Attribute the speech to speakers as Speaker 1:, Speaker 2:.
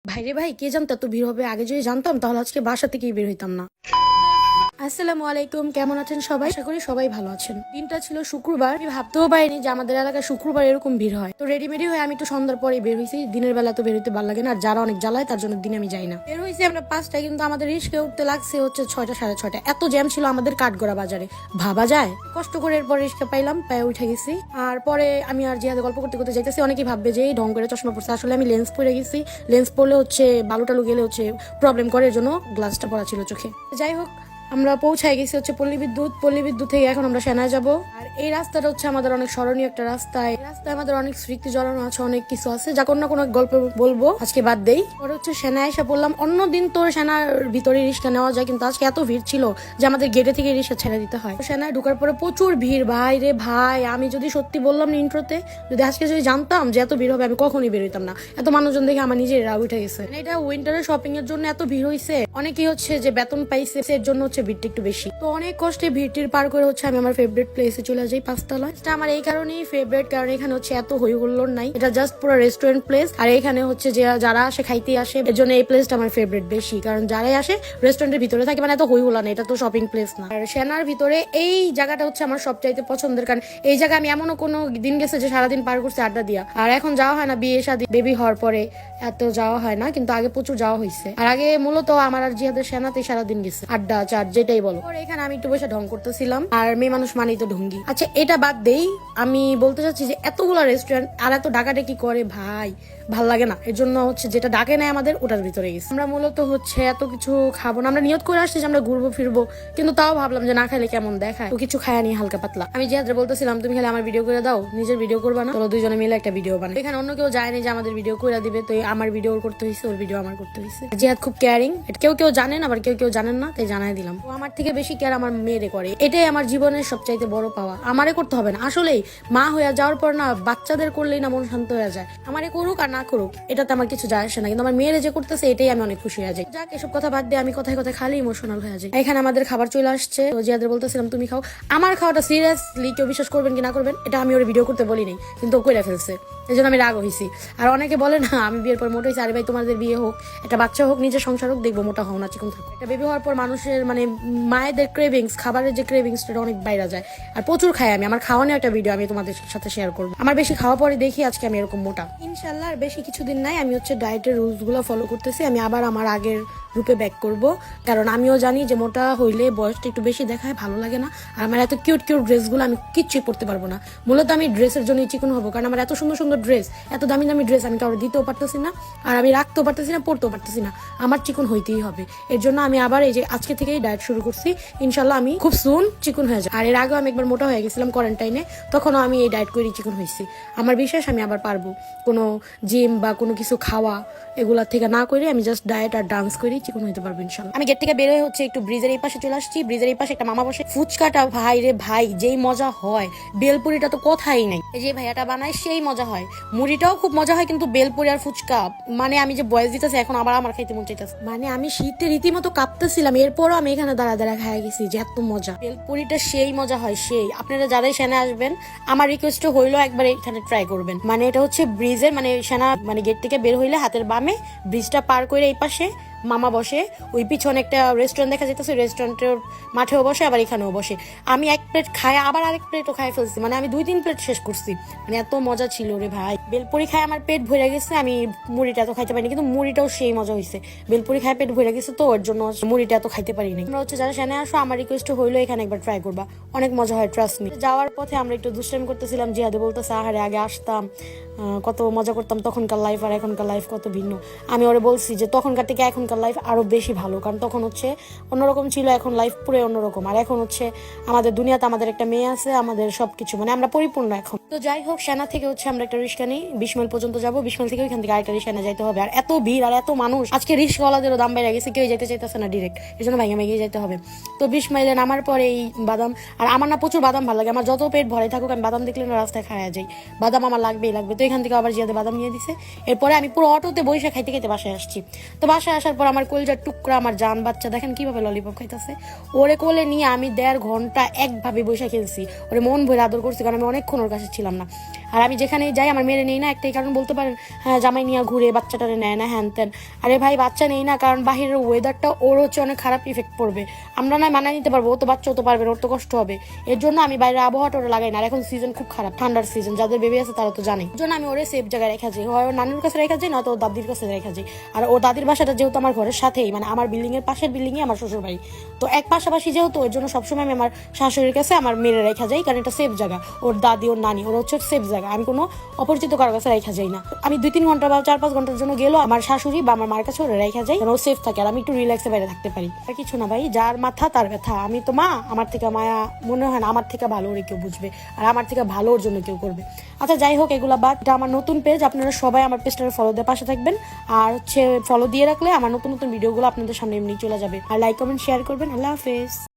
Speaker 1: ভাইরে ভাই, কে জানতো এত ভিড় হবে? আগে যদি জানতাম তাহলে আজকে বাসা থেকেই বের হইতাম না। আসসালামু আলাইকুম, কেমন আছেন সবাই? আশা করি সবাই ভালো আছেন। দিনটা ছিল শুক্রবার। আমি ভাবতেও পারিনি যে আমাদের এলাকায় শুক্রবার এরকম ভিড় হয়। তো রেডিমেডি হয়ে আমি একটু সন্ধ্যার পরে বের হয়েছি। দিনের বেলা তো বের হইতে ভালো লাগে না, আর যারা অনেক জ্বালায় তার জন্য দিনে আমি যাই না। বের হয়েছি আমরা 5টায়, কিন্তু আমাদের রিস্কে উঠতে লাগছে হচ্ছে 6টা 6:30। এত জ্যাম ছিল আমাদের কাঠগড়া বাজারে, ভাবা যায়? কষ্ট করে এরপর রিস্কা পাইলাম, পায়ে উঠে গেছি। আর পরে আমি আর জিহাদে গল্প করতে করতে যাইতেছি। অনেকেই ভাববে যে এই ঢং করে চশমা পড়ছে, আসলে আমি লেন্স পরে গেছি। লেন্স পরলে হচ্ছে বালু টালু গেলে হচ্ছে প্রবলেম করে, এর জন্য গ্লাসটা পড়া ছিল চোখে। যাই হোক, আমরা পৌঁছায় গেছি হচ্ছে পল্লী বিদ্যুৎ থেকে এখন আমরা সেনায় যাব। আর এই রাস্তাটা হচ্ছে আমাদের অনেক স্মরণীয় একটা রাস্তা। এই রাস্তায় আমাদের অনেক স্মৃতি জড়ানো আছে, অনেক কিছু আছে, যা কোনো না কোনো গল্প বলবো, আজকে বাদ দেই। পরে হচ্ছে সেনায় এসে পড়লাম। অন্যদিন তো সেনার ভিতরে রিক্সা নেওয়া যায়, কিন্তু আজকে এত ভিড় ছিল যে আমাদের গেটে থেকে রিক্সা ছেড়ে দিতে হয়। সেনায় ঢোকার পরে প্রচুর ভিড়, ভাই রে ভাই। আমি যদি সত্যি বললাম না ইন্ট্রোতে, যদি আজকে যদি জানতাম যে এত ভিড় হবে আমি কখনই বের হইতাম না। এত মানুষজন দেখে আমার নিজের রাগ উঠে গেছে। এটা উইন্টারের শপিং এর জন্য এত ভিড় হয়েছে। অনেকেই হচ্ছে যে বেতন পাইছে, এর জন্য হচ্ছে ভিড়টা একটু বেশি। তো অনেক কষ্টে ভিড়টির পার করে হচ্ছে আমি আমার ফেভারিট প্লেসে চলে যাই, 5তলা। এটা আমার এই কারণেই ফেভারিট, কারণ এখানে হচ্ছে এত হই হুল্লোড় নাই। এটা জাস্ট পুরো রেস্টুরেন্ট প্লেস। আর এখানে হচ্ছে যে যারা আসে খাইতে আসে, এর জন্য এই প্লেসটা আমার ফেভারিট বেশি, কারণ যারাই আসে রেস্টুরেন্টের ভিতরে থাকে, মানে এত হই হুল্লা না, এটা তো শপিং প্লেস না। আর সেনার ভিতরে এই জায়গাটা হচ্ছে আমার সবচাইতে পছন্দের, কারণ এই জায়গায় আমি এমনও কোনো দিন গেছে যে সারাদিন পার করছে আড্ডা দিয়া। আর এখন যাওয়া হয় না, বিয়ে শাদী বেবি হওয়ার পরে এত যাওয়া হয় না, কিন্তু আগে প্রচুর যাওয়া হয়েছে। আর আগে মূলত আমার আর জিহাদের সেনাতেই সারাদিন গেছে, আড্ডা চাট যেটাই বলো। এখানে আমি একটু বসে ঢং করতেছিলাম, আর মেয়ে মানুষ মানেই তো ঢঙ্গি। আচ্ছা, এটা বাদ দেই। আমি বলতে চাচ্ছি যে এতগুলা রেস্টুরেন্ট আর এত ডাকাডাকি করে, ভাই ভাল লাগে না। এর জন্য হচ্ছে যেটা ডাকে নেয় আমাদের ওটার ভিতরে গেছি। আমরা মূলত হচ্ছে এত কিছু খাবো না, আমরা নিয়ত করে আসছি যে আমরা ঘুরবো ফিরবো, কিন্তু তাও ভাবলাম যে না খাইলে কেমন দেখায়, তো কিছু খায় নি হালকা পাতলা। আমি জিহাদরে বলতেছিলাম তুমি খালি আমার ভিডিও করে দাও, নিজের ভিডিও করবা না, চলো দুইজনে মিলে একটা ভিডিও বানাই। এখানে অন্য কেউ যায়নি যে আমাদের ভিডিও করে দিবে, তো আমার ভিডিও করতে হয়েছে, ওর ভিডিও আমার করতে হয়েছে। জিহাদ খুব কেয়ারিং, কেউ কেউ জানেন আবার কেউ কেউ জানেন না, তাই জানাই দিলাম। ও আমার থেকে বেশি কেয়ার আমার মেয়েরে করে, এটাই আমার জীবনের সবচাইতে বড় পাওয়া। আমারে করতে হবে না, আসলেই মা হয়ে যাওয়ার পর না বাচ্চাদের করলেই না মন শান্ত হয়ে যায়। আমারে করুক আর না করুক এটাতে আমার কিছু যায় আসে না, কিন্তু আমার মেয়েরে যে করতেছে এটাই আমি অনেক খুশি হয়ে যাই। যাক, এসব কথা বাদ দিয়ে আমি কথায় কথায় খালি ইমোশনাল হয়ে যাই। এখানে আমাদের খাবার চলে আসছে, তো জিয়াদের বলতেছিলাম তুমি খাও। আমার খাওয়াটা সিরিয়াসলি কেউ বিশ্বাস করবেন কি না করবেন, এটা আমি ওর ভিডিও করতে বলিনি, কিন্তু ও কইরা ফেলছে, এই জন্য আমি রাগ হয়েছি। আর অনেকে বলে না আমি বিয়ের পর মোটা হয়েছি, আরে ভাই তোমাদের বিয়ে হোক, একটা বাচ্চা হোক, নিজের সংসার হোক, দেখবো মোটা হও না, চিকন থাকো। একটা বেবি হওয়ার পর মানুষের মানে মায়েদের ক্রেভিংস, খাবারের যে ক্রেভিংস, সেটা অনেক বাইরে যায়। আর প্রচুর খাই আমি, আমার খাওয়ানো একটা ভিডিও আমি তোমাদের সাথে শেয়ার করবো। আমার বেশি খাওয়া পরে দেখি আজকে আমি এরকম মোটা, ইনশাল্লাহ। আর বেশি কিছুদিন নাই, আমি হচ্ছে ডায়েটের রুলস গুলো ফলো করতেছি। আমি আবার আমার আগের রূপে ব্যাক করব, কারণ আমিও জানি যে মোটা হইলে বয়সটা একটু বেশি দেখায়, ভালো লাগে না। আর আমার এত কিউট কিউট ড্রেসগুলো আমি কিচ্ছুই পরতে পারবো না। মূলত আমি ড্রেসের জন্যই চিকন হবো, কারণ আমার এত সুন্দর সুন্দর ড্রেস, এত দামি দামি ড্রেস আমি কাউকে দিতেও পারতেছি না, আর আমি রাখতেও পারতেছি না, পরতেও পারতেছি না। আমার চিকন হইতেই হবে। এর জন্য আমি আবার এই যে আজকে থেকেই ডায়েট শুরু করছি। ইনশাল্লাহ আমি খুব সুন চিকন হয়ে যাই। আর এর আগেও আমি একবার মোটা হয়ে গেছিলাম কোয়ারেন্টাইনে, তখনও আমি এই ডায়েট করে চিকন হয়েছি। আমার বিশ্বাস আমি আবার পারবো। কোনো জিম বা কোনো কিছু খাওয়া এগুলা থেকে না করে আমি জাস্ট ডায়েট আর ডান্স করি, চিকন হইতে পারবো ইনশাল্লাহ। আমি গেট থেকে বের হয়ে হচ্ছে একটু ব্রিজের এই পাশে চলে আসছি। ব্রিজের এই পাশে একটা মামা বসে ফুচকাটা, ভাই রে ভাই যেই মজা হয়, বেলপুরিটা তো কথাই নাই। এই যে ভাইয়াটা বানায় সেই মজা হয়, মুড়িটাও খুব মজা হয়, কিন্তু বেলপুরি আর ফুচকা মানে আমি যে বয়স দিতেছে এখন আবার আমার খাইতে মন চাইতেছে। মানে আমি শীতে রীতিমতো কাঁপতেছিলাম, এরপরও আমি এখানে দাঁড়া দাঁড়া খাই গেছি, যে এত মজা। বেলপুরিটা সেই মজা হয় সেই। আপনারা যারাই সেনা আসবেন, আমার রিকোয়েস্ট হইলো একবার এখানে ট্রাই করবেন। মানে এটা হচ্ছে ব্রিজের মানে সেনা মানে গেট থেকে বের হইলে হাতের বামে ব্রিজটা পার করে এই পাশে মামা বসে, ওই পিছনে একটা রেস্টুরেন্ট দেখা যেতেছে, রেস্টুরেন্টের মাঠেও বসে আবার এখানেও বসে। আমি এক প্লেট খাই আবার আরেক প্লেটও খাই ফেলছি, মানে আমি 2-3 প্লেট শেষ করছি, মানে এত মজা ছিল রে ভাই। বেলপুরি খাই আমার পেট ভরে গেছে, আমি মুড়িটা এত খাইতে পারিনি, কিন্তু মুড়িটাও সেই মজা হয়েছে। বেলপুরি খাই পেট ভরে গেছে, তো ওর জন্য মুড়িটা এত খাইতে পারিনি। আমরা হচ্ছে যারা সেনে আসো, আমার রিকোয়েস্ট হইলো এখানে একবার ট্রাই করবা, অনেক মজা হয়, ট্রাস্ট মি। যাওয়ার পথে আমরা একটু দুষ্টামি করতেছিলাম, জিহাদে বলতেছে আহারে আগে আসতাম কত মজা করতাম, তখনকার লাইফ আর এখনকার লাইফ কত ভিন্ন। আমি ওরে বলছি যে তখনকার থেকে এখনকার লাইফ আরো বেশি ভালো, কারণ তখন হচ্ছে অন্যরকম ছিল, এখন লাইফ পুরো অন্যরকম। আর এখন হচ্ছে আমাদের দুনিয়াতে আমাদের একটা মেয়ে আছে, আমাদের সবকিছু মানে আমরা পরিপূর্ণ এখন। তো যাই হোক, সেনা থেকে হচ্ছে আমরা একটা রিক্সা নিই, 20 মাইল পর্যন্ত যাবো। 20 মাইল থেকে ওইখান থেকে আরেকটা রিক্সা নিয়ে যাইতে হবে। আর এত ভিড় আর এত মানুষ, আজকে রিক্সাওয়ালাদেরও দাম বেড়ে গেছে, কেউ যেতে চাইতেছে না ডিরেক্ট, এই জন্য ভাইয়া ভেঙে যেতে হবে। তো 20 মাইলে নামার পরে এই বাদাম, আর আমার না প্রচুর বাদাম ভালো লাগে, আমার যত পেট ভরে থাকুক আমি বাদাম দেখলে না রাস্তায় খাওয়া যাই, বাদাম আমার লাগবেই লাগবে। তো এখান থেকে আবার জিয়াদে বাদাম নিয়ে দিছে। এরপরে আমি পুরো অটোতে বসে খাইতে খাইতে বাসায় আসছি। তো বাসায় আসার তারপর আমার কলজার টুকরা আমার জান বাচ্চা দেখেন কিভাবে ললিপপ খাইতেছে। ওরে কোলে নিয়ে আমি 1.5 ঘন্টা একভাবে বসে খেলছি, ওরে মন ভরে আদর করছি, কারণ আমি অনেকক্ষণ ওর কাছে ছিলাম না। আর আমি যেখানেই যাই আমার মেরে নেই না, একটাই কারণ বলতে পারেন, হ্যাঁ জামাই নিয়ে ঘুরে বাচ্চাটারে নেয় না হ্যান ত্যান। আরে ভাই বাচ্চা নেই না কারণ বাহিরের ওয়েদারটা ওর হচ্ছে অনেক খারাপ ইফেক্ট পড়বে। আমরা নয় মানায় নিতে পারবো, ও তো বাচ্চা তো পারবে, ওর তো কষ্ট হবে। এর জন্য আমি বাইরের আবহাওয়াটা ওরা লাগাই না। আর এখন সিজন খুব খারাপ, ঠান্ডার সিজন, যাদের বেবি আছে তারা তো জানে। এর জন্য আমি ওরে সেফ জায়গায় রেখা যাই, হয় ওর নানুর কাছে রেখা যাই, নয়তো ওর দাদির কাছে রেখা যাই। আর ওর দাদির বাসাটা যেহেতু আমার ঘরের সাথেই, মানে আমার বিল্ডিং এর পাশের বিল্ডিং এ আমার শ্বশুর বাড়ি, তো এক পাশাপাশি যেহেতু, ওর জন্য সবসময় আমি আমার শাশুড়ির কাছে আমার মেয়ের রেখা যাই, কারণ এটা সেফ জায়গা। ওর দাদি ওর নানি ওর হচ্ছে সেফ জায়গা, আমি কোনো অপরিচিত কারো কাছে রেখা যাই না। আমি 2-3 ঘন্টা বা 4-5 ঘন্টার জন্য গেলেও আমার শাশুড়ি বা আমার মার কাছে ওরা রেখা যাই, কারণ ও সেফ থাকে আর আমি একটু রিল্যাক্সে বাইরে থাকতে পারি। আর কিছু না ভাই, যার মাথা তার ব্যথা। আমি তো মা, আমার থেকে মায়া মনে হয় না আমার থেকে ভালো ওরে কেউ বুঝবে, আর আমার থেকে ভালো ওর জন্য কেউ করবে। আচ্ছা যাই হোক, এগুলা বাদ। এটা আমার নতুন পেজ, আপনারা সবাই আমার পেজটাকে ফলো দিয়ে পাশে থাকবেন। আর হচ্ছে ফলো দিয়ে রাখলে আমার নতুন নতুন ভিডিওগুলো আপনাদের সামনে এমনি চলে যাবে। আর লাইক কমেন্ট শেয়ার করবেন। আল্লাহ হাফেজ।